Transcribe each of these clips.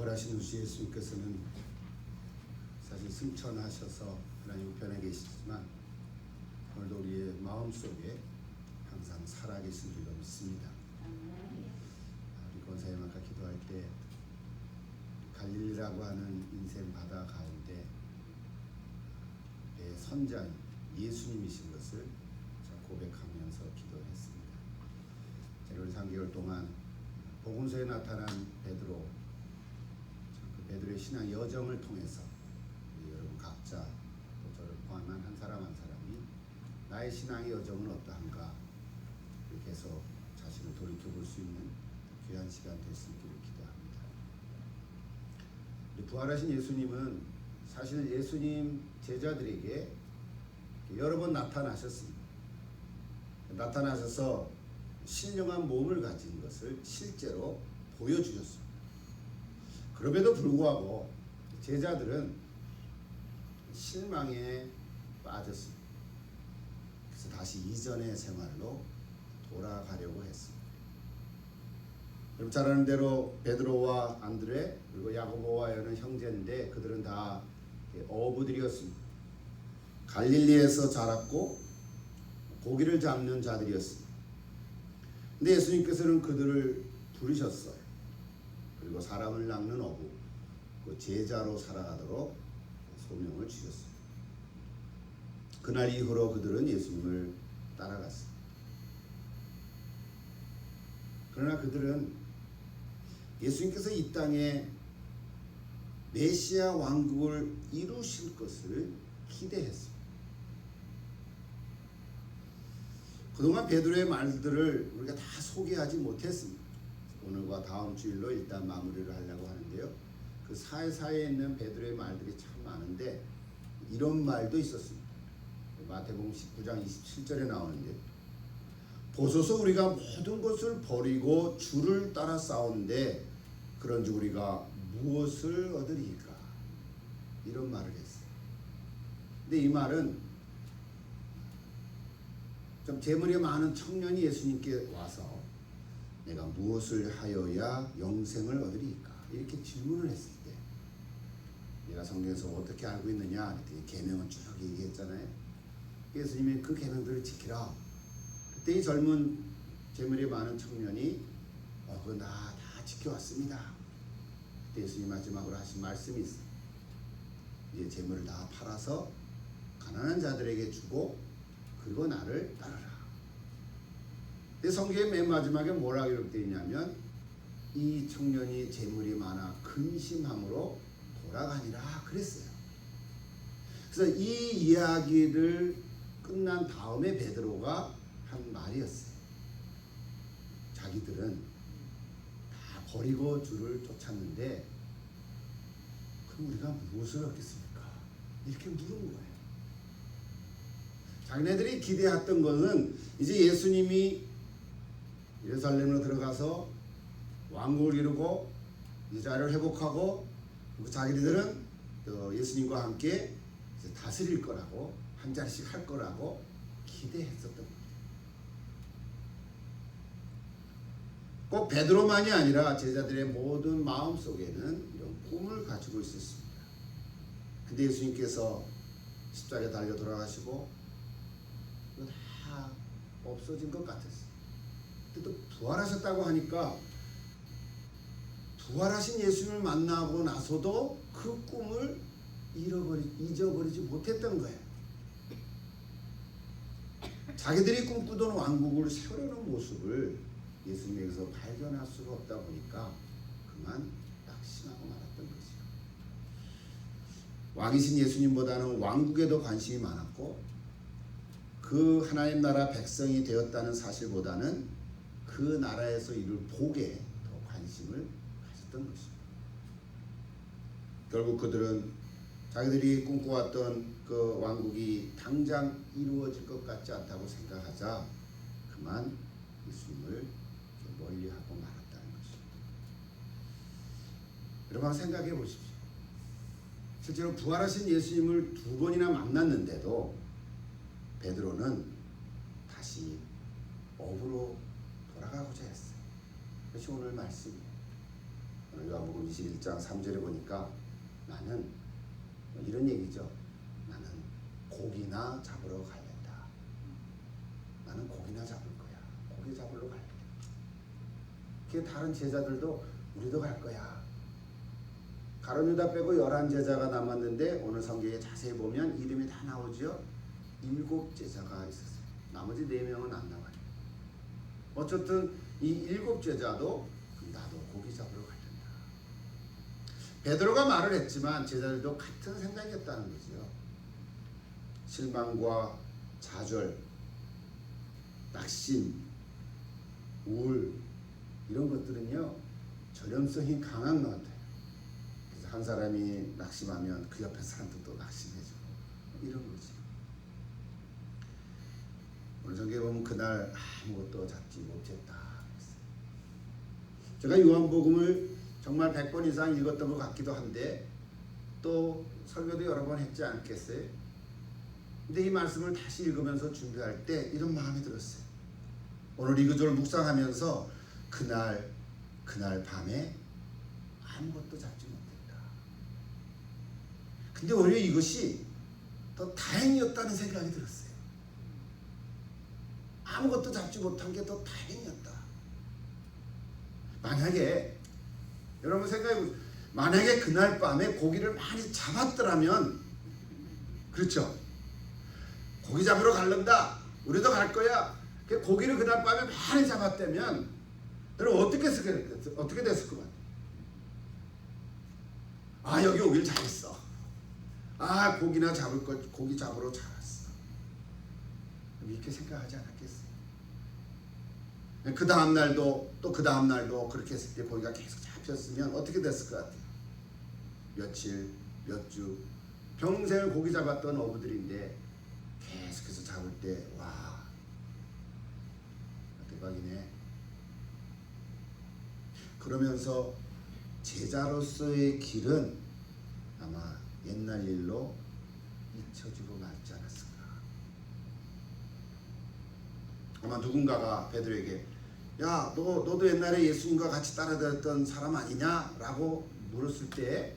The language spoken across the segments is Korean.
부활하신 주 예수님께서는 사실 승천하셔서 하나님 우편에 계시지만 오늘도 우리의 마음속에 항상 살아계신 줄로 믿습니다. 우리 권사님 아까 기도할 때 갈릴리라고 하는 인생 바다 가운데 내 선장 예수님이신 것을 고백하면서 기도를 했습니다. 우리 3개월 동안 복음서에 나타난 베드로, 그 베드로의 신앙 여정을 통해서 여러분 각자 또 저를 포함한 한 사람 한 사람이 나의 신앙의 여정은 어떠한가 계속 자신을 돌이켜볼 수 있는 귀한 시간 될 수 있기를 기도합니다. 부활하신 예수님은 사실은 예수님 제자들에게 여러 번 나타나셨습니다. 나타나셔서 신령한 몸을 가진 것을 실제로 보여주셨습니다. 그럼에도 불구하고 제자들은 실망에 빠졌습니다. 그래서 다시 이전의 생활로 돌아가려고 했습니다. 여러분 잘 아는 대로 베드로와 안드레 그리고 야고보와 요한은 형제인데 그들은 다 어부들이었습니다. 갈릴리에서 자랐고 고기를 잡는 자들이었습니다. 근데 예수님께서는 그들을 부르셨어요. 그리고 사람을 낚는 어부, 그 제자로 살아가도록 소명을 주셨습니다. 그날 이후로 그들은 예수님을 따라갔습니다. 그러나 그들은 예수님께서 이 땅에 메시아 왕국을 이루실 것을 기대했습니다. 그동안 베드로의 말들을 우리가 다 소개하지 못했습니다. 오늘과 다음 주일로 일단 마무리를 하려고 하는데요. 그 사이사이에 있는 베드로의 말들이 참 많은데 이런 말도 있었습니다. 마태복음 19장 27절에 나오는데 보소서 우리가 모든 것을 버리고 주를 따라 싸우는데 그런즉 우리가 무엇을 얻으리까? 이런 말을 했어요. 근데 이 말은 좀 재물이 많은 청년이 예수님께 와서 내가 무엇을 하여야 영생을 얻으리까? 이렇게 질문을 했을 때 내가 성경에서 어떻게 알고 있느냐? 그랬더니 계명은 쭉 얘기했잖아요. 예수님이 그 계명들을 지키라. 그때 이 젊은 재물이 많은 청년이 그거 나 다 지켜왔습니다. 그때 예수님 마지막으로 하신 말씀이 있어요. 이제 재물을 다 팔아서 가난한 자들에게 주고 그리고 나를 따르라. 근데 성경의 맨 마지막에 뭐라고 기록되어 있냐면 이 청년이 재물이 많아 근심함으로 돌아가니라 그랬어요. 그래서 이 이야기를 끝난 다음에 베드로가 한 말이었어요. 자기들은 다 버리고 주를 쫓았는데 그럼 우리가 무엇을 얻겠습니까? 이렇게 물은 거예요. 자기네들이 기대했던 것은 이제 예수님이 예루살렘으로 들어가서 왕국을 이루고 이자를 회복하고 자기들은 예수님과 함께 다스릴 거라고 한 자리씩 할 거라고 기대했었던 거예요. 꼭 베드로만이 아니라 제자들의 모든 마음속에는 이런 꿈을 가지고 있었습니다. 근데 예수님께서 십자가에 달려 돌아가시고 다 없어진 것 같았어요. 근데 또 부활하셨다고 하니까 부활하신 예수님을 만나고 나서도 그 꿈을 잊어버리지 못했던 거예요. 자기들이 꿈꾸던 왕국을 세우려는 모습을 예수님에게서 발견할 수가 없다 보니까 그만 낙심하고 말았던 거죠. 왕이신 예수님보다는 왕국에 더 관심이 많았고 그 하나님 나라 백성이 되었다는 사실보다는 그 나라에서 이룰 복에 더 관심을 가졌던 것입니다. 결국 그들은 자기들이 꿈꿔왔던 그 왕국이 당장 이루어질 것 같지 않다고 생각하자 그만 예수님을 멀리하고 말았다는 것입니다. 여러분 생각해 보십시오. 실제로 부활하신 예수님을 2번이나 만났는데도 베드로는 다시 어부로 돌아가고자 했어요. 그것이 오늘 말씀이에요. 오늘 요한복음 21장 3절에 보니까 나는 이런 얘기죠. 나는 고기나 잡으러 갈랜다. 나는 고기나 잡을 거야. 고기 잡으러 갈래. 그 다른 제자들도 우리도 갈 거야. 가룟 유다 빼고 11제자가 남았는데 오늘 성경에 자세히 보면 이름이 다 나오죠. 7제자가 있었어요. 나머지 4명은 안 나와요. 어쨌든 이 7제자도 나도 고기 잡으러 갈란다. 베드로가 말을 했지만 제자들도 같은 생각이었다는 거죠. 실망과 좌절, 낙심, 우울 이런 것들은요 전염성이 강한 것 같아요. 그래서 한 사람이 낙심하면 그 옆에 사람도 또 낙심해주고 이런 거지. 오늘 성경에 보면 그날 아무것도 잡지 못했다. 제가 요한복음을 정말 100번 이상 읽었던 것 같기도 한데 또 설교도 여러 번 했지 않겠어요? 근데 이 말씀을 다시 읽으면서 준비할 때 이런 마음이 들었어요. 오늘 이 구절을 묵상하면서 그날 밤에 아무것도 잡지 못했다. 근데 오히려 이것이 더 다행이었다는 생각이 들었어요. 아무것도 잡지 못한 게 더 다행이었다. 만약에 여러분 생각해보세요. 만약에 그날 밤에 고기를 많이 잡았더라면, 그렇죠? 고기 잡으러 갈란다. 우리도 갈 거야. 고기를 그날 밤에 많이 잡았다면 여러분 어떻게 됐을 것 같아요? 아, 여기 오길 잘했어. 아, 고기나 잡을 것, 고기 잡으러 잘 왔어. 이렇게 생각하지 않았겠어요? 그 다음 날도 또 그 다음 날도 그렇게 했을 때 고기가 계속 잡혔으면 어떻게 됐을 것 같아요? 며칠, 몇 주, 평생을 고기 잡았던 어부들인데 계속해서 잡을 때 와, 대박이네. 그러면서 제자로서의 길은 아마 옛날 일로 잊혀지고 말지 않았을까. 아마 누군가가 베드로에게 야, 너도 옛날에 예수님과 같이 따라다녔던 사람 아니냐? 라고 물었을 때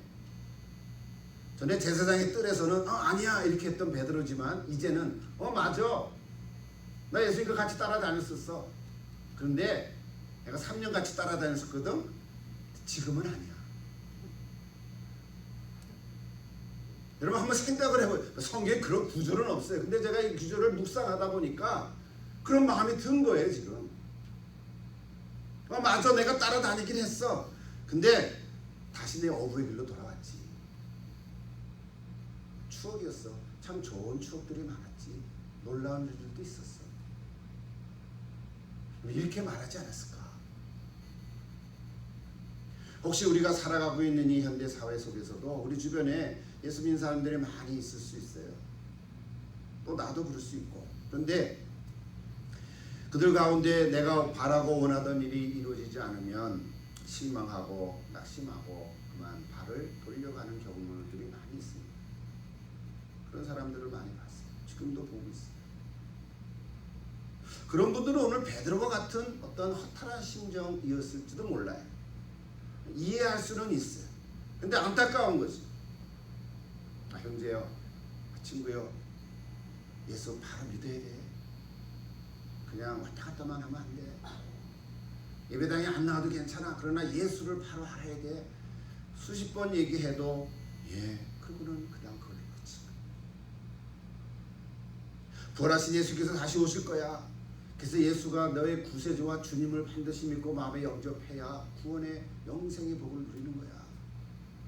전에 제사장의 뜰에서는 아니야 이렇게 했던 베드로지만 이제는 맞아. 나 예수님과 같이 따라다녔었어. 그런데 내가 3년 같이 따라다녔었거든. 지금은 아니야. 여러분 한번 생각을 해보세요. 성경에 그런 구절은 없어요. 근데 제가 이 구절을 묵상하다 보니까 그런 마음이 든 거예요 지금. 맞아, 내가 따라다니긴 했어. 근데 다시 내 어부의 길로 돌아왔지. 추억이었어. 참 좋은 추억들이 많았지. 놀라운 일들도 있었어. 이렇게 말하지 않았을까? 혹시 우리가 살아가고 있는 이 현대 사회 속에서도 우리 주변에 예수 믿는 사람들이 많이 있을 수 있어요. 또 나도 그럴 수 있고. 그런데 그들 가운데 내가 바라고 원하던 일이 이루어지지 않으면 실망하고 낙심하고 그만 발을 돌려가는 경우들이 많이 있습니다. 그런 사람들을 많이 봤어요. 지금도 보고 있어요. 그런 분들은 오늘 베드로와 같은 어떤 허탈한 심정이었을지도 몰라요. 이해할 수는 있어요. 근데 안타까운 거지. 형제요, 친구요, 예수 바로 믿어야 돼. 그냥 왔다 갔다만 하면 안 돼. 예배당에 안 나와도 괜찮아. 그러나 예수를 바로 알아야 돼. 수십 번 얘기해도 그분은 그냥 그걸 믿지. 부활하신 예수께서 다시 오실 거야. 그래서 예수가 너의 구세주와 주님을 반드시 믿고 마음에 영접해야 구원의 영생의 복을 누리는 거야.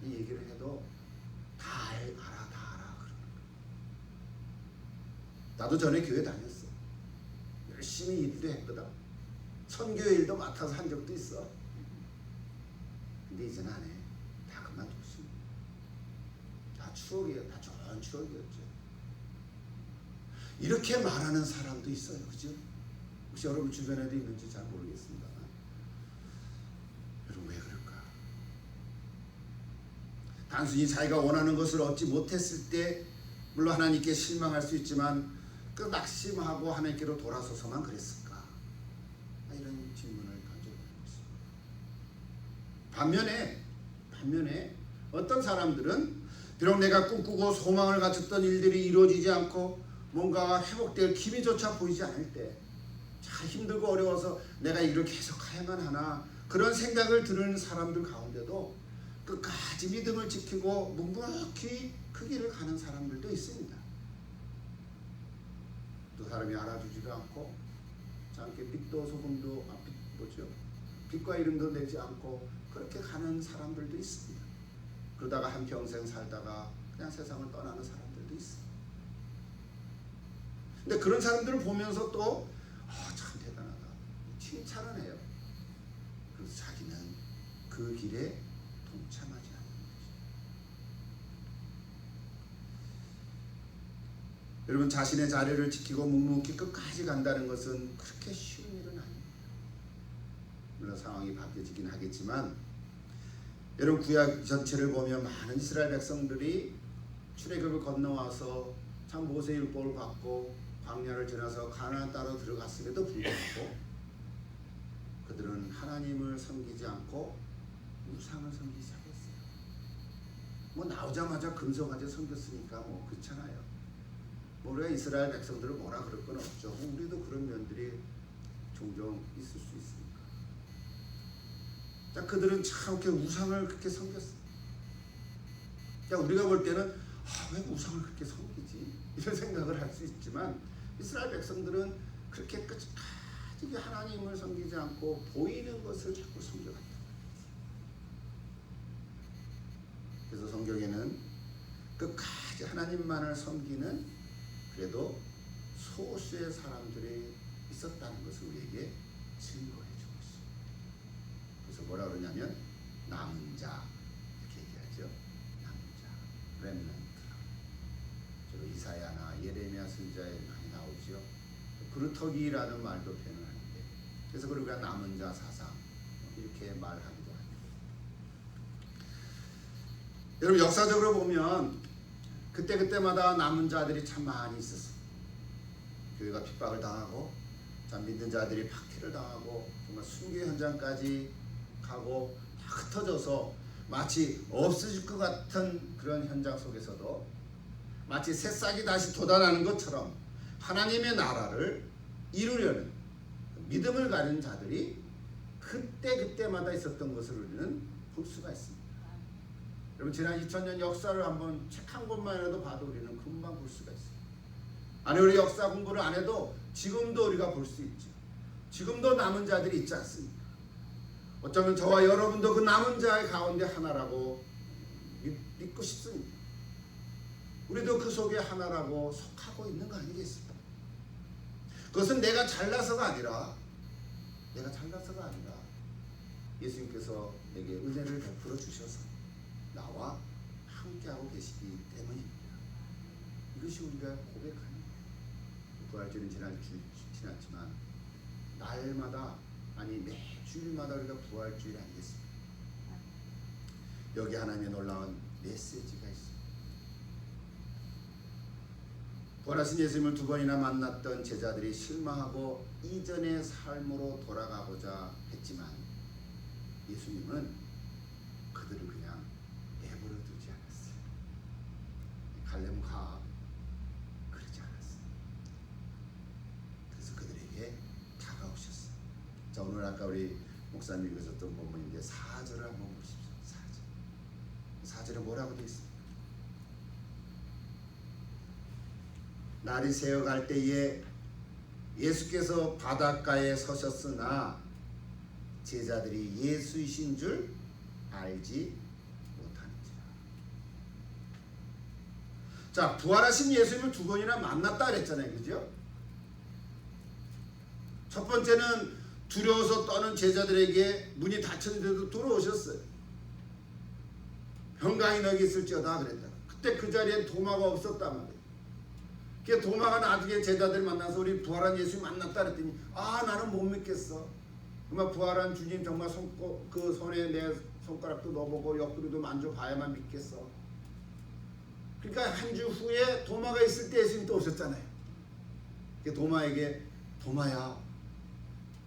이 얘기를 해도 다 알아. 그러는 거야. 나도 전에 교회 다녔어. 열심히 일도 했거든. 선교 일도 맡아서 한 적도 있어. 근데 이제는 안 해. 다 그만뒀어. 다 추억이에요. 다 좋은 추억이었죠. 이렇게 말하는 사람도 있어요. 그죠? 혹시 여러분 주변에도 있는지 잘 모르겠습니다. 여러분 왜 그럴까? 단순히 자기가 원하는 것을 얻지 못했을 때 물론 하나님께 실망할 수 있지만 그 낙심하고 하나님께로 돌아서서만 그랬을까? 이런 질문을 던져보는 것입니다. 반면에 어떤 사람들은 비록 내가 꿈꾸고 소망을 가졌던 일들이 이루어지지 않고 뭔가 회복될 기미조차 보이지 않을 때 참 힘들고 어려워서 내가 이걸 계속 해야만 하나 그런 생각을 드는 사람들 가운데도 끝까지 믿음을 지키고 묵묵히 그 길을 가는 사람들도 있습니다. 또 사람이 알아주지도 않고 이렇게 빛도 소금도 빛과 이름도 내지 않고 그렇게 가는 사람들도 있습니다. 그러다가 한평생 살다가 그냥 세상을 떠나는 사람들도 있습니다. 근데 그런 사람들을 보면서 또 참 대단하다 칭찬을 해요. 그래서 자기는 그 길에 동참하지 않는 거죠. 여러분, 자신의 자리를 지키고 묵묵히 끝까지 간다는 것은 그렇게 쉬운 일은 아닙니다. 물론 상황이 바뀌어지긴 하겠지만 여러분, 구약 전체를 보면 많은 이스라엘 백성들이 출애굽을 건너와서 참 모세의 율법을 받고 광야를 지나서 가나안 땅으로 들어갔음에도 불구하고 그들은 하나님을 섬기지 않고 우상을 섬기기 시작했어요. 뭐 나오자마자 금송아지 섬겼으니까 뭐 그렇잖아요. 우리가 이스라엘 백성들을 뭐라 그럴 건 없죠. 우리도 그런 면들이 종종 있을 수 있으니까. 자, 그들은 참 이렇게 우상을 그렇게 섬겼어요. 자, 우리가 볼 때는 왜 우상을 그렇게 섬기지? 이런 생각을 할 수 있지만 이스라엘 백성들은 그렇게 끝까지 하나님을 섬기지 않고 보이는 것을 자꾸 섬겨갔다. 그래서 성경에는 끝까지 하나님만을 섬기는 그래도 소수의 사람들이 있었다는 것을 우리에게 증거해 주고 있습니다. 그래서 뭐라 그러냐면 남은 자 이렇게 얘기하죠. 남은 자, 렘넌트. 이사야나 예레미야 선지자에 많이 나오죠. 그루터기라는 말도 표현을 하는데, 그래서 우리가 남은 자 사상 이렇게 말하기도 합니다. 여러분, 역사적으로 보면 그때마다 남은 자들이 참 많이 있었어요. 교회가 핍박을 당하고 참 믿는 자들이 박해를 당하고 정말 순교 현장까지 가고 다 흩어져서 마치 없어질 것 같은 그런 현장 속에서도 마치 새싹이 다시 돋아나는 것처럼 하나님의 나라를 이루려는 믿음을 가진 자들이 그때마다 있었던 것을 우리는 볼 수가 있습니다. 여러분, 지난 2000년 역사를 한번 책 한 권만이라도 봐도 우리는 금방 볼 수가 있어요. 아니, 우리 역사 공부를 안 해도 지금도 우리가 볼 수 있죠. 지금도 남은 자들이 있지 않습니까? 어쩌면 저와 여러분도 그 남은 자의 가운데 하나라고 믿고 싶습니다. 우리도 그 속에 하나라고 속하고 있는 거 아니겠습니까? 그것은 내가 잘나서가 아니라 예수님께서 내게 은혜를 베풀어 주셔서 나와 함께하고 계시기 때문입니다. 이것이 우리가 고백하는 거예요. 부활절은 지났지만 날마다, 아니 매 주일마다 우리가 부활주일 아니겠습니까? 여기 하나님의 놀라운 메시지가 있습니다. 부활하신 예수님을 두 번이나 만났던 제자들이 실망하고 이전의 삶으로 돌아가고자 했지만 예수님은 그들을 그냥 내버려 두지 않았어요. 가려면 가, 그러지 않았어요. 그래서 그들에게 다가오셨어요. 자, 오늘 아까 우리 목사님 읽으셨던 본문인데 4절을 한번 보십시오. 4절에 뭐라고 되어 있습니까? 날이 새어갈 때에 예수께서 바닷가에 서셨으나 제자들이 예수이신 줄 알지 못하는지라. 자, 부활하신 예수님을 두 번이나 만났다 그랬잖아요. 그죠? 첫 번째는 두려워서 떠는 제자들에게 문이 닫혔는데도 들어오셨어요. 평강이 너에게 있을지어다 그랬다. 그때 그 자리에 도마가 없었단 말이에요. 그 도마가 나중에 제자들 만나서 우리 부활한 예수 만났다 그랬더니 나는 못 믿겠어. 정말 부활한 주님 정말 그 손에 내 손가락도 넣어보고 옆구리도 만져봐야만 믿겠어. 그러니까 한 주 후에 도마가 있을 때 예수님 또 오셨잖아요. 도마에게 도마야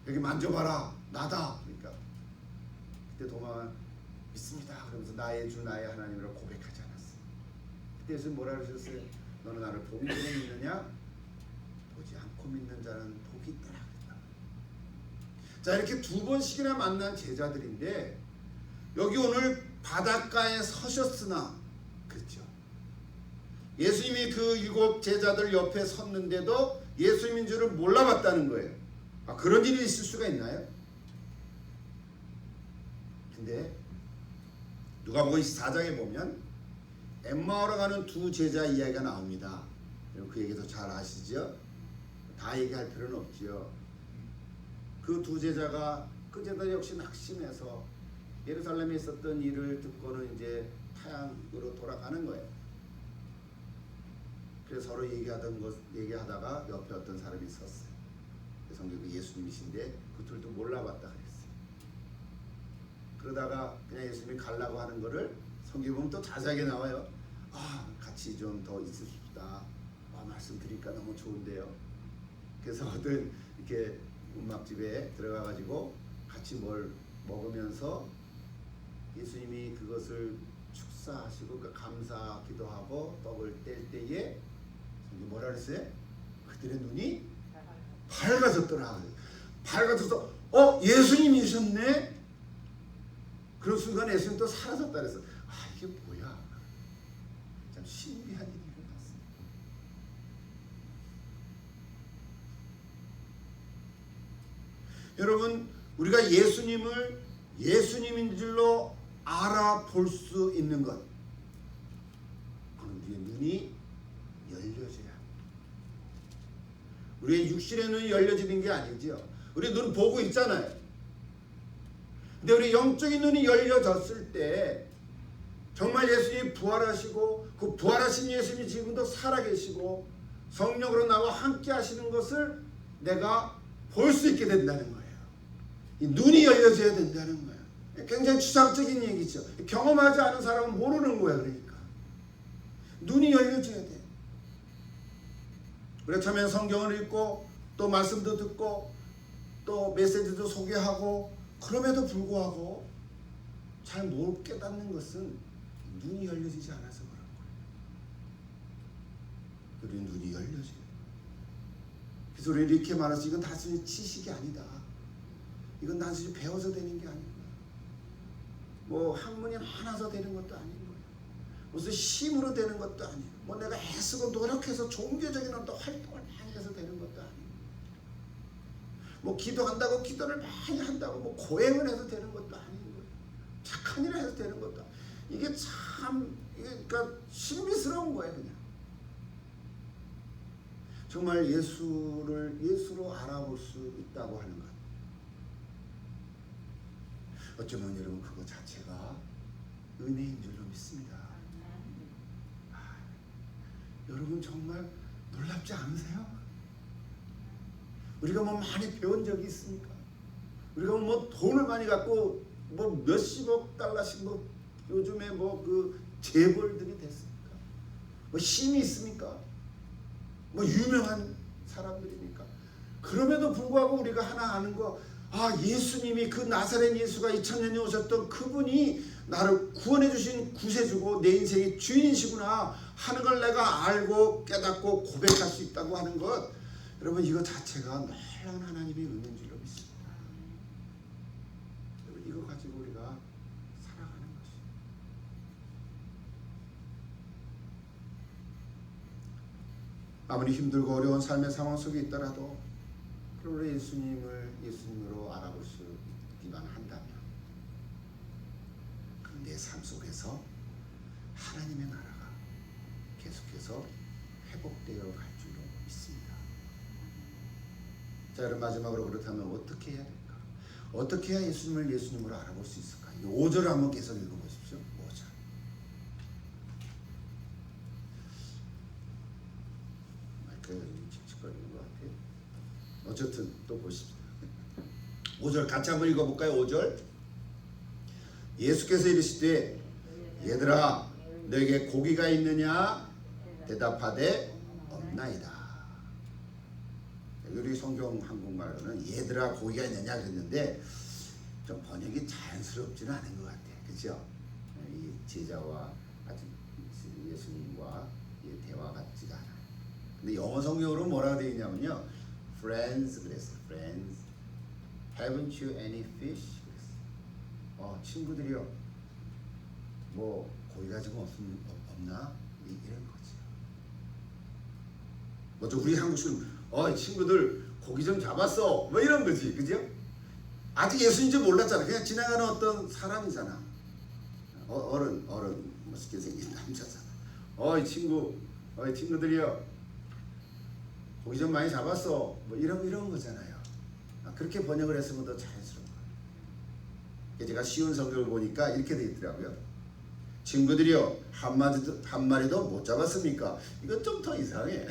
여기 만져봐라 나다. 그러니까 그때 도마가 믿습니다 그러면서 나의 주 나의 하나님이라고 고백하지 않았어요. 그때 예수님 뭐라 그러셨어요? 너는 나를 보기 전에 믿느냐? 보지 않고 믿는 자는 복이 있더라. 자, 이렇게 두 번씩이나 만난 제자들인데 여기 오늘 바닷가에 서셨으나, 그렇죠, 예수님이 그 7 제자들 옆에 섰는데도 예수님인 줄을 몰라봤다는 거예요. 아, 그런 일이 있을 수가 있나요? 근데 누가복음 24장에 보면 엠마오로 가는 두 제자 이야기가 나옵니다. 그 얘기도 잘 아시죠? 다 얘기할 필요는 없지요. 그 두 제자가, 그 제자 역시 낙심해서 예루살렘에 있었던 일을 듣고는 이제 타향으로 돌아가는 거예요. 그래서 서로 얘기하다가 옆에 어떤 사람이 섰어요. 성경에 예수님이신데 그 둘도 몰라봤다 그랬어요. 그러다가 그냥 예수님이 가려고 하는 거를 성경에 보면 또 자세하게 나와요. 아, 같이 좀 더 있읍시다. 아, 말씀드리니까 너무 좋은데요. 그래서 어떤 이렇게 음악집에 들어가가지고 같이 뭘 먹으면서 예수님이 그것을 축사하시고 그러니까 감사 기도하고 떡을 뗄 때에 뭐라 그랬어요? 그들의 눈이 밝아졌더라. 밝아져서 예수님이셨네. 그런 순간 예수님 또 사라졌다 그랬어. 아, 이게 뭐야? 참 신비한 일이 일어났어요. 여러분, 우리가 예수님을 예수님인 줄로 알아볼 수 있는 것, 그건 우리의 눈이 열려져야 합니다. 우리의 육신의 눈이 열려지는 게 아니죠. 우리 눈 보고 있잖아요. 근데 우리 영적인 눈이 열려졌을 때 정말 예수님이 부활하시고 그 부활하신 예수님이 지금도 살아계시고 성령으로 나와 함께 하시는 것을 내가 볼 수 있게 된다는 거예요. 이 눈이 열려져야 된다는 거예요. 굉장히 추상적인 얘기죠. 경험하지 않은 사람은 모르는 거야. 그러니까 눈이 열려져야 돼. 우리가 처음에 성경을 읽고 또 말씀도 듣고 또 메시지도 소개하고 그럼에도 불구하고 잘 못 깨닫는 것은 눈이 열려지지 않아서 그런 거예요. 우리 눈이 열려져야 돼. 그래서 우리 이렇게 말해서 이건 단순히 지식이 아니다. 이건 단순히 배워서 되는 게 아니고 뭐 학문이 많아서 되는 것도 아닌 거예요. 무슨 힘으로 되는 것도 아니에요. 뭐 내가 애쓰고 노력해서 종교적인 어떤 활동을 많이 해서 되는 것도 아니고 뭐 기도한다고 기도를 많이 한다고 뭐 고행을 해서 되는 것도 아닌 거예요. 착한 일을 해서 되는 것도 아니에요. 이게 참 그러니까 신비스러운 거예요. 그냥 정말 예수로 알아볼 수 있다고 하는 것. 어쩌면 여러분 그거 자체가 은혜인 줄로 믿습니다. 여러분 정말 놀랍지 않으세요? 우리가 뭐 많이 배운 적이 있습니까? 우리가 뭐 돈을 많이 갖고 뭐 몇십억 달러씩 뭐 요즘에 뭐 그 재벌들이 됐습니까? 뭐 힘이 있습니까? 뭐 유명한 사람들입니까? 그럼에도 불구하고 우리가 하나 아는 거, 아, 예수님이 그 나사렛 예수가 2000년에 오셨던 그분이 나를 구원해 주신 구세주고 내 인생의 주인이시구나 하는 걸 내가 알고 깨닫고 고백할 수 있다고 하는 것, 여러분 이거 자체가 놀라운 하나님의 은혜인 줄로 믿습니다. 여러분 이거 가지고 우리가 살아가는 것이, 아무리 힘들고 어려운 삶의 상황 속에 있더라도 우리 예수님을 예수님으로 알아볼 수 있기만 한다면 내 삶 속에서 하나님의 나라가 계속해서 회복되어 갈 줄로 믿습니다. 자, 여러분 마지막으로 그렇다면 어떻게 해야 될까? 어떻게 해야 예수님을 예수님으로 알아볼 수 있을까? 5절을 한번 계속 읽어보십시오. 5절. 마이크가 칙칙거리는 것 같아요. 어쨌든 또 보십시오. 5절 같이 한번 읽어볼까요? 5절. 예수께서 이르시되 얘들아 너에게 고기가 있느냐? 대답하되 없나이다. 우리 성경 한국말로는 얘들아 고기가 있느냐 그랬는데 좀 번역이 자연스럽지는 않은 것 같아요. 그죠? 이 제자와 아주 예수님과 이 대화 같지가 않아요. 근데 영어 성경으로 뭐라고 되어 있냐면요. Friends 그랬어요. Friends. Haven't you any fish? 그랬어요. 친구들이요. 뭐 고기가 좀 없나? 이런 거죠. 먼저 우리 한국식으로 친구들 고기 좀 잡았어. 뭐 이런 거지. 그죠? 아직 예수인지 몰랐잖아. 그냥 지나가는 어떤 사람이잖아. 어른 멋있게 생긴 남자잖아. 친구들이요. 고기 좀 많이 잡았어. 뭐 이런 거잖아요. 그렇게 번역을 했으면 더 자연스러운 거예요. 제가 쉬운 성경을 보니까 이렇게 되어 있더라고요. 친구들이요. 한 마리도 못 잡았습니까? 이건 좀 더 이상해.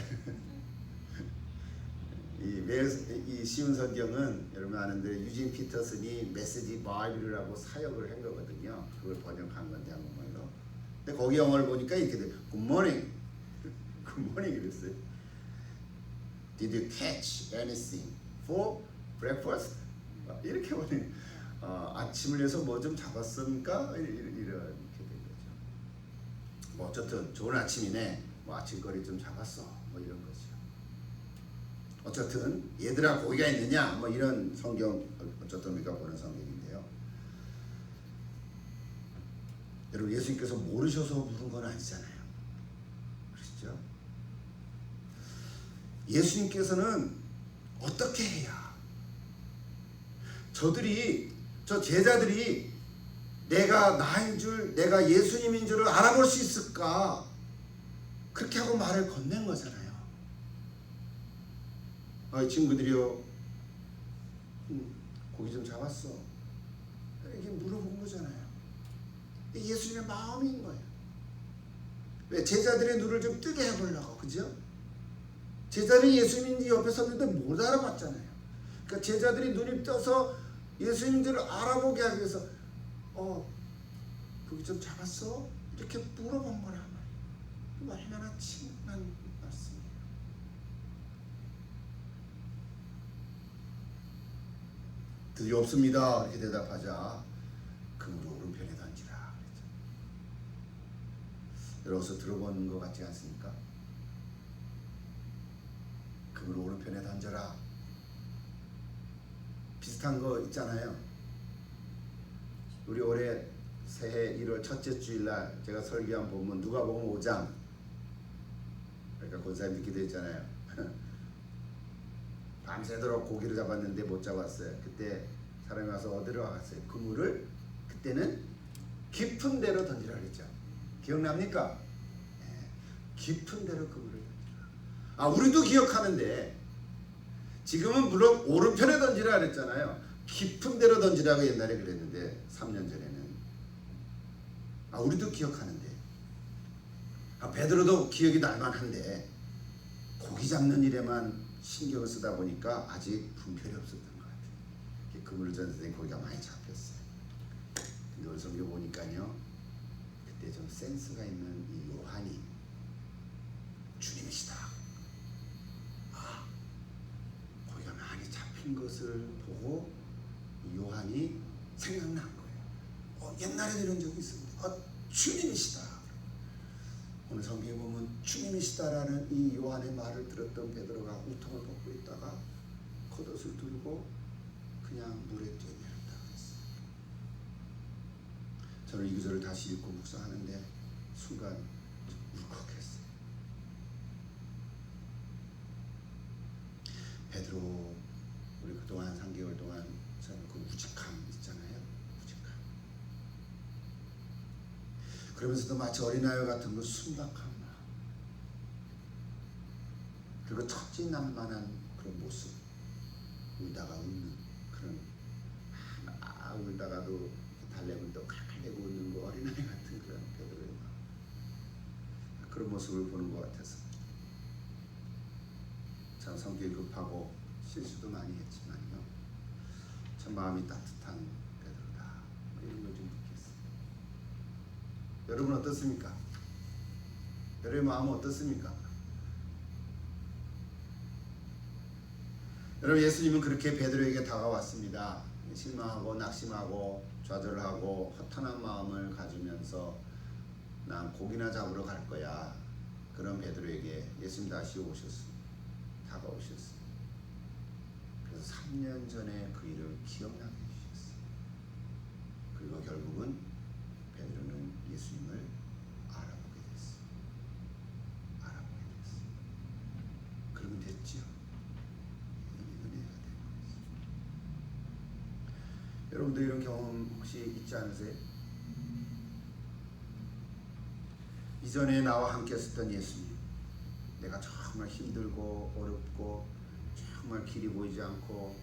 이 쉬운 성경은 여러분 아는데 유진 피터슨이 메시지 바이블이라고 사역을 한 거거든요. 그걸 번역한 건데 한국말로. 근데 거기 영어를 보니까 이렇게 돼. Good morning. Good morning 이랬어요. Did you catch anything for breakfast? 이렇게 보니 아침을 위해서 뭐 좀 잡았습니까? 이렇게 된 거죠. 뭐 어쨌든 좋은 아침이네. 뭐 아침거리 좀 잡았어. 뭐 이런 거죠. 어쨌든 얘들아 고기가 있느냐 뭐 이런 성경 어쨌든 우리가 보는 성경인데요. 여러분 예수님께서 모르셔서 물은 건 아니잖아요. 그렇죠? 예수님께서는 어떻게 해야 저 제자들이 내가 나인 줄, 내가 예수님인 줄을 알아볼 수 있을까? 그렇게 하고 말을 건넨 거잖아요. 친구들이요, 고기 좀 잡았어. 이렇게 물어본 거잖아요. 예수님의 마음인 거예요. 왜? 제자들의 눈을 좀 뜨게 해보려고, 그죠? 제자들이 예수님인지 옆에 섰는데 못 알아봤잖아요. 그러니까 제자들이 눈이 떠서 예수님들을 알아보게 하기 위해서 고기 좀 잡았어? 이렇게 물어본 거란 말이에요. 얼마나 친근한 말씀이에요. 드디어 없습니다. 이렇게 대답하자 그물을 오른편에 던지라 그랬죠. 여러분서 들어본 것 같지 않습니까? 그물을 오른편에 던져라. 비슷한 거 있잖아요. 우리 올해 새해 1월 첫째 주일날 제가 설교한 본문 누가복음 5장, 그러니까 권사님 듣기도 했잖아요. 밤새도록 고기를 잡았는데 못 잡았어요. 그때 사람이 와서 어디로 갔어요? 그물을 그때는 깊은 데로 던지라 그랬죠. 기억납니까? 네. 깊은 데로 그물을 던지라. 우리도 기억하는데 지금은 물론 오른편에 던지라 그랬잖아요. 깊은 데로 던지라고 옛날에 그랬는데 3년 전에는 우리도 기억하는데 베드로도 기억이 날만한데 고기 잡는 일에만 신경을 쓰다 보니까 아직 분별이 없었던 것 같아요. 그물을 던졌더니 고기가 많이 잡혔어요. 근데 오늘 성경 보니까요, 그때 좀 센스가 있는 이 요한이 주님이시다. 고기가 많이 잡힌 것을 보고 이 요한이 생각난 거예요. 옛날에 이런 적이 있습니다. 주님이시다. 오늘 성경에 보면 주님이시다라는 이 요한의 말을 들었던 베드로가 우통을 벗고 있다가 겉옷을 들고 그냥 물에 뛰어내렸다 그랬어요. 저는 이 구절을 다시 읽고 묵상하는데 순간 울컥했어요. 베드로, 우리 그동안 3개월 동안 저는 그 우직함 있잖아요. 우직함. 그러면서도 마치 어린아이 같은 그 순박한 마음, 그리고 천진난만한 그런 모습, 울다가 웃는 그런, 울다가도 달래면 또 칼칼 대고 웃는 그 어린아이 같은 그런 베드로의 마음, 그런 모습을 보는 것 같아서 참 성격이 급하고 실수도 많이 했지만요, 참 마음이 따뜻한 베드로다, 이런 걸 좀 느꼈어요. 여러분 어떻습니까? 여러분의 마음은 어떻습니까? 여러분 예수님은 그렇게 베드로에게 다가왔습니다. 실망하고 낙심하고 좌절하고 허탄한 마음을 가지면서 난 고기나 잡으러 갈 거야. 그런 베드로에게 예수님 다시 오셨습니다. 다가오셨습니다. 그래서 3년 전에 그 일을 기억나게 해주셨어요. 그리고 결국은 베드로는 예수님을 알아보게 됐어요. 알아보게 됐어요. 그러면 됐죠. 은혜가 된 거였어요. 여러분도 이런 경험 혹시 있지 않으세요? 이전에 나와 함께 했었던 예수님, 내가 정말 힘들고 어렵고 정말 길이 보이지 않고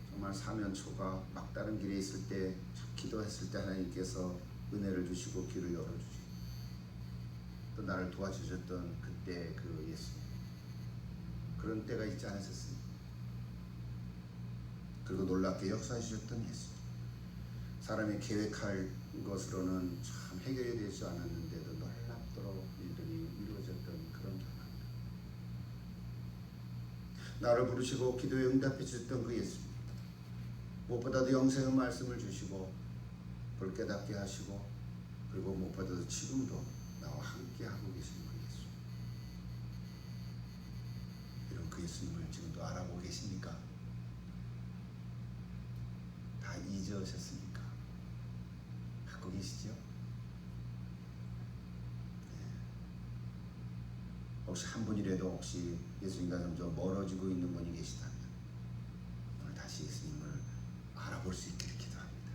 정말 사면초가 막다른 길에 있을 때 기도했을 때 하나님께서 은혜를 주시고 길을 열어주시고 또 나를 도와주셨던 그때 그 예수님, 그런 때가 있지 않으셨습니까? 그리고 놀랍게 역사하셨던 예수님, 사람이 계획할 것으로는 참 해결이 되지 않았는데도 놀랍도록 일들이 이루어졌던 그런 경험입니다. 나를 부르시고 기도에 응답해 주셨던 그 예수님, 무엇보다도 영생의 말씀을 주시고 볼 깨닫게 하시고 그리고 무엇보다도 지금도 나와 함께 하고 계시는 그 예수님, 이런 그 예수님을 지금도 알아보고 계십니까? 다 잊으셨습니까? 갖고 계시죠? 네. 혹시 한 분이라도 혹시 예수님과 점점 멀어지고 있는 분이 계시다면 오늘 다시 예수님을 알아볼 수 있기를 기도합니다.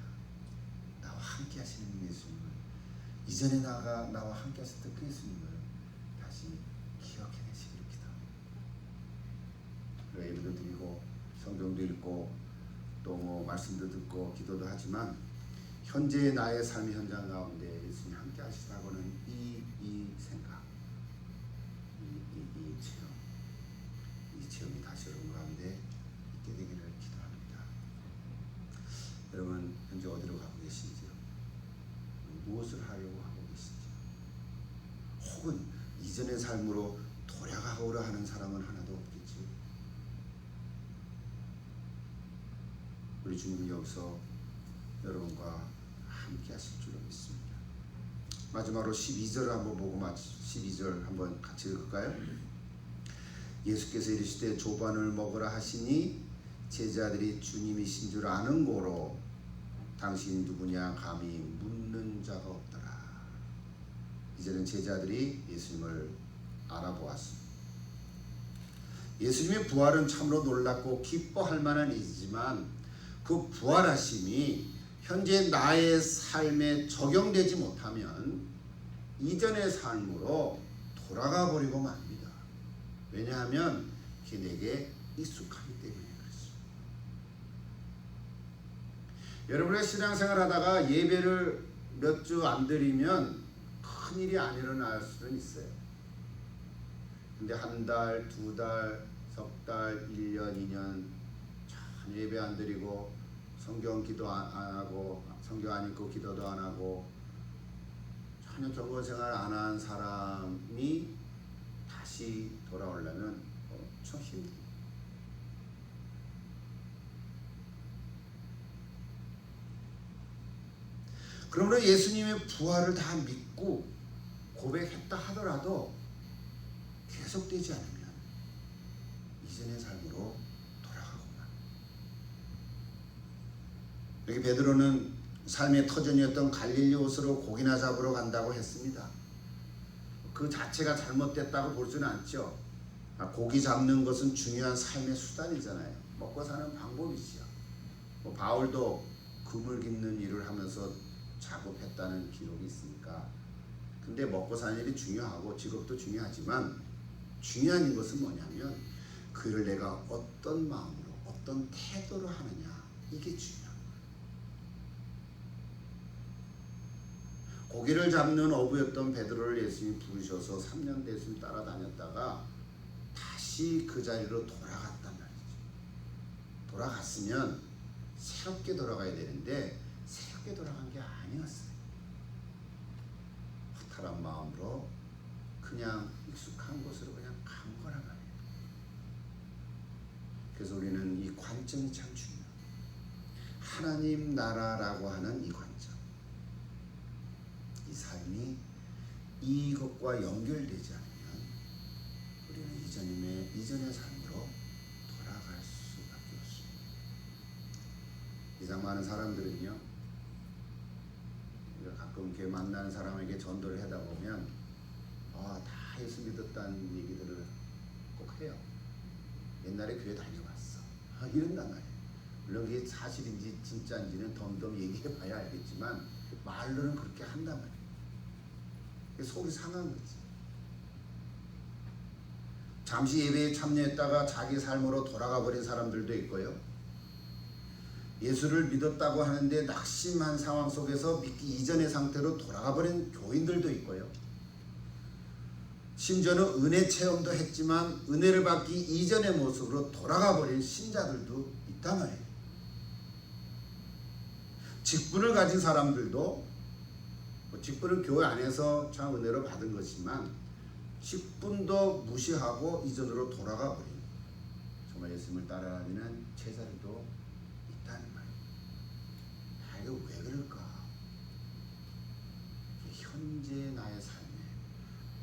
나와 함께 하시는 예수님을, 이전에 나와 함께 하셨던 그 예수님을 다시 기억해내시기를 기도합니다. 예배도 드리고 성경도 읽고 또 말씀도 듣고 기도도 하지만 현재의 나의 삶의 현장 가운데 예수님 함께 하시라고는 이 생각, 이 체험, 이 체험이 다시 여러분 가운데 있게 되기를 기도합니다. 여러분 현재 어디로 가고 계신지요? 무엇을 하려고 하고 계신지요? 혹은 이전의 삶으로 돌아가오려 하는 사람은 하나도 없겠지요? 우리 주님이 여기서 여러분과 함께 하실 줄로 믿습니다. 마지막으로 12절을 한번 보고 12절 한번 같이 읽을까요? 예수께서 이르시되 조반을 먹으라 하시니 제자들이 주님이신 줄 아는 고로 당신이 누구냐 감히 묻는 자가 없더라. 이제는 제자들이 예수님을 알아보았습니다. 예수님의 부활은 참으로 놀랍고 기뻐할 만한 일이지만 그 부활하심이 현재 나의 삶에 적용되지 못하면 이전의 삶으로 돌아가 버리고 맙니다. 왜냐하면 그게 내게 익숙하기 때문에 그렇습니다. 여러분의 신앙생활 하다가 예배를 몇 주 안 드리면 큰일이 안 일어날 수는 있어요. 근데 한 달, 두 달, 석 달, 1년, 2년 전혀 예배 안 드리고 성경 기도 안 하고 성경 안 읽고 기도도 안 하고 전혀 경건 생활 안 한 사람이 다시 돌아오려면 엄청 힘듭니다. 그러므로 예수님의 부활을 다 믿고 고백했다 하더라도 계속되지 않으면 이전의 삶으로 돌아가고만. 여기 베드로는 삶의 터전이었던 갈릴리옷으로 고기나 잡으러 간다고 했습니다. 그 자체가 잘못됐다고 볼 수는 않죠. 고기 잡는 것은 중요한 삶의 수단이잖아요. 먹고 사는 방법이지요. 바울도 금을 깁는 일을 하면서 작업했다는 기록이 있으니까. 근데 먹고 사는 일이 중요하고 직업도 중요하지만 중요한 것은 뭐냐면 그 일을 내가 어떤 마음으로 어떤 태도로 하느냐, 이게 중요합니다. 고기를 잡는 어부였던 베드로를 예수님이 부르셔서 3년 예수님 따라다녔다가 다시 그 자리로 돌아갔단 말이죠. 돌아갔으면 새롭게 돌아가야 되는데 새롭게 돌아간 게 아니었어요. 허탈한 마음으로 그냥 익숙한 곳으로 그냥 간 거란 말이에요. 그래서 우리는 이 관점이 참 중요해요. 하나님 나라라고 하는 이 관점, 이 삶이 이것과 연결되지 않으면 우리는 이전의 삶으로 돌아갈 수밖에 없습니다. 이상 많은 사람들은요, 우리가 가끔 이렇게 만나는 사람에게 전도를 하다 보면 다 예수 믿었다는 얘기들을 꼭 해요. 옛날에 교회 다녀왔어, 이런단 말이에요. 물론 그게 사실인지 진짜인지는 덤덤 얘기해 봐야 알겠지만 말로는 그렇게 한단 말이에요. 속이 상한 거지. 잠시 예배에 참여했다가 자기 삶으로 돌아가 버린 사람들도 있고요. 예수를 믿었다고 하는데 낙심한 상황 속에서 믿기 이전의 상태로 돌아가 버린 교인들도 있고요. 심지어는 은혜 체험도 했지만 은혜를 받기 이전의 모습으로 돌아가 버린 신자들도 있단 말이에요. 직분을 가진 사람들도, 직분은 교회 안에서 참 은혜로 받은 것이지만 직분도 무시하고 이전으로 돌아가 버린, 정말 예수님을 따라다니는 제자들도 있다는 말이에요. 이거 왜 그럴까? 현재 나의 삶에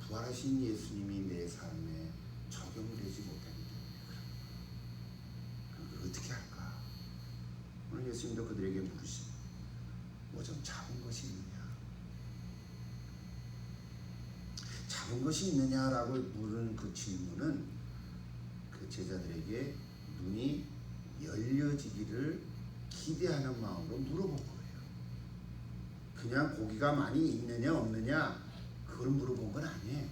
부활하신 예수님이 내 삶에 적용되지 못하기 때문에 그런 거예요. 어떻게 할까? 오늘 예수님도 그들에게 물으십니다. 뭐 좀 잡은 것이 있느냐? 잡은 것이 있느냐라고 물은 그 질문은 그 제자들에게 눈이 열려지기를 기대하는 마음으로 물어본 거예요. 그냥 고기가 많이 있느냐 없느냐 그걸 물어본 건 아니에요.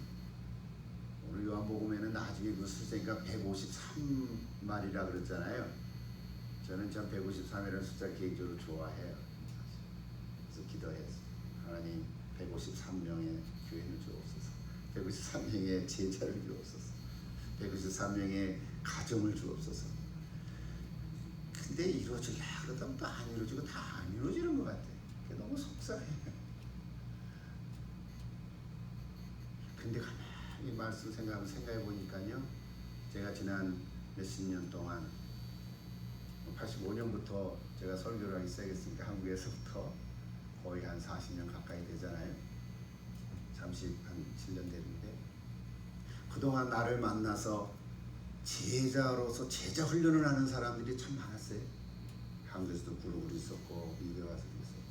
오늘 요한복음에는 나중에 그 숫자니까 153마리라 그랬잖아요. 저는 참 153이라는 숫자 개인적으로 좋아해요. 그래서 기도했어요. 하나님 153명의 교회를 주옵소서. 153명의 제자를 주옵소서. 153명의 가정을 주옵소서. 근데 이루어지려 그러다 또 안 이루어지고 다 안 이루어지는 것 같아. 그게 너무 속상해. 근데 가만히 말씀 생각해 보니까요, 제가 지난 몇십 년 동안 85년부터 제가 설교를 하기 시작했으니까 한국에서부터 거의 한 40년 가까이 되잖아요. 잠시 한 7년 되는데, 그동안 나를 만나서 제자로서 제자 훈련을 하는 사람들이 참 많았어요. 한국에서도 그룹으로 있었고 미국에 와서도 있었고.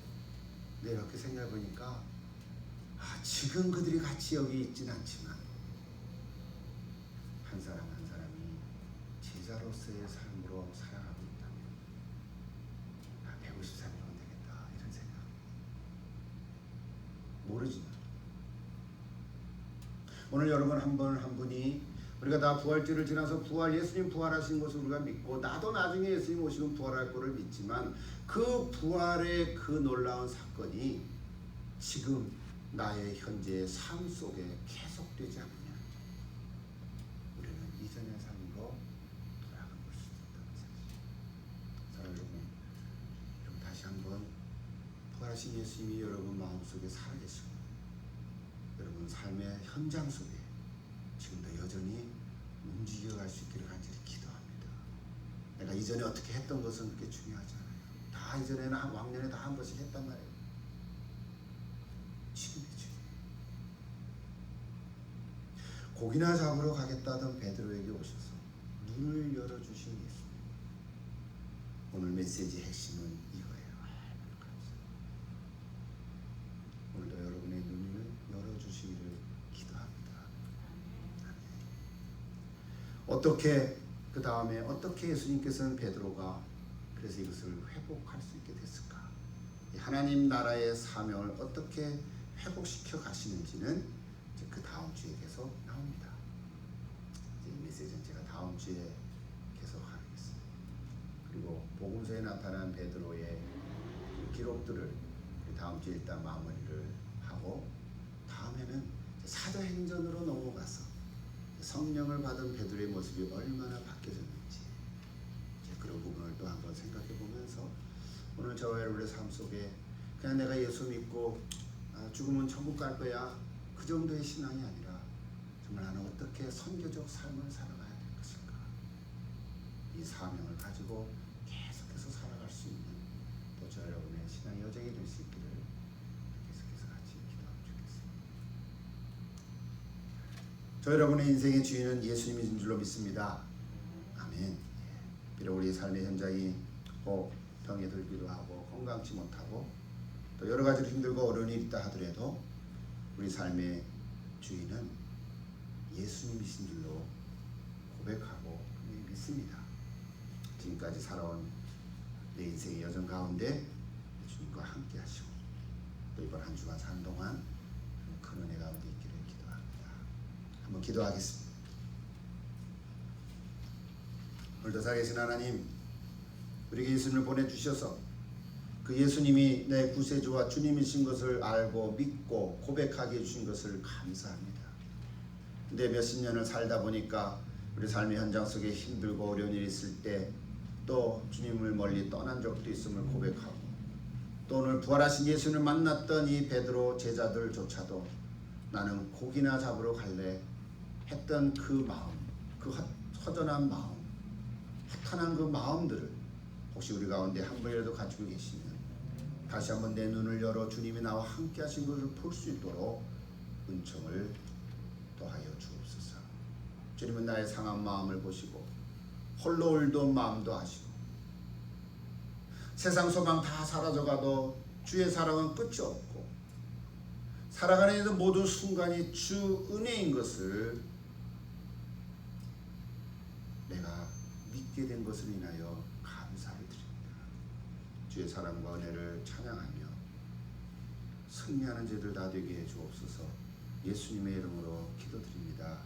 근데 이렇게 생각해 보니까 지금 그들이 같이 여기 있진 않지만 한 사람 한 사람이 제자로서의 삶으로 살아가고 있다면 153명은 되겠다, 이런 생각. 모르지만 오늘 여러분 한 분 한 분이 우리가 다 부활주를 지나서 예수님 부활하신 것을 우리가 믿고, 나도 나중에 예수님 오시면 부활할 것을 믿지만 그 부활의 그 놀라운 사건이 지금 나의 현재의 삶 속에 계속되지 않느냐, 우리는 이전의 삶으로 돌아간 것이 있다는 사실. 사랑하는 여러분, 다시 한번 부활하신 예수님이 여러분 마음속에 살아계시고 여러분 삶의 현장 속에 지금도 여전히 움직여갈 수 있기를 간절히 기도합니다. 내가 이전에 어떻게 했던 것은 그렇게 중요하지 않아요. 다 이전에는 왕년에 다 한 번씩 했단 말이에요. 지금이 중요해요. 고기나 잡으러 가겠다던 베드로에게 오셔서 눈을 열어주신 예수님. 오늘 메시지 핵심은 이거예요. 오늘도 여러분의 눈을 열어주시기를 기도합니다. 어떻게 그 다음에 어떻게 예수님께서는 베드로가 그래서 이것을 회복할 수 있게 됐을까? 하나님 나라의 사명을 어떻게 회복시켜 가시는지는 이제 그 다음 주에 계속 나옵니다. 이제 이 메시지는 제가 다음 주에 계속 하겠습니다. 그리고 복음서에 나타난 베드로의 기록들을 다음 주에 일단 마무리를 하고, 다음에는 사도행전으로 넘어가서 성령을 받은 베드로의 모습이 얼마나 바뀌어졌는지 그런 부분을 또 한번 생각해 보면서, 오늘 저와 여러분의 삶 속에 그냥 내가 예수 믿고 죽으면 천국 갈 거야, 그 정도의 신앙이 아니라 정말 나는 어떻게 선교적 삶을 살아가야 될 것인가, 이 사명을 가지고 계속해서 살아갈 수 있는 신앙의 여정이 될 수 있기를 계속해서 같이 기도하면 좋겠습니다. 저 여러분의 인생의 주인은 예수님이신 줄로 믿습니다. 아멘. 비록 우리의 삶의 현장이 병에 들기도 하고 건강치 못하고 또 여러 가지로 힘들고 어려운 일이 있다 하더라도 우리 삶의 주인은 예수님이신 줄로 고백하고 믿습니다. 지금까지 살아온 내 인생의 여정 가운데 주님과 함께 하시고 또 이번 한 주간 사는 동안 큰 은혜 가운데 있기를 기도합니다. 한번 기도하겠습니다. 오늘도 살아계신 하나님, 우리에게 예수님을 보내주셔서 그 예수님이 내 구세주와 주님이신 것을 알고 믿고 고백하게 해주신 것을 감사합니다. 근데 몇십 년을 살다 보니까 우리 삶의 현장 속에 힘들고 어려운 일이 있을 때 또 주님을 멀리 떠난 적도 있음을 고백하고 또 오늘 부활하신 예수님을 만났던 이 베드로 제자들조차도 나는 고기나 잡으러 갈래 했던 그 마음, 그 허전한 마음, 허탄한 그 마음들을 혹시 우리 가운데 한 분이라도 가지고 계시면 다시 한번 내 눈을 열어 주님이 나와 함께 하신 것을 볼 수 있도록 은총을 더하여 주옵소서. 주님은 나의 상한 마음을 보시고 홀로 울던 마음도 아시고 세상 소망 다 사라져가도 주의 사랑은 끝이 없고 살아가는 모든 순간이 주 은혜인 것을 내가 믿게 된 것을 인하여 감사를 드립니다. 주의 사랑과 은혜를 찬양하며 승리하는 제들 다 되게 해 주옵소서. 예수님의 이름으로 기도드립니다.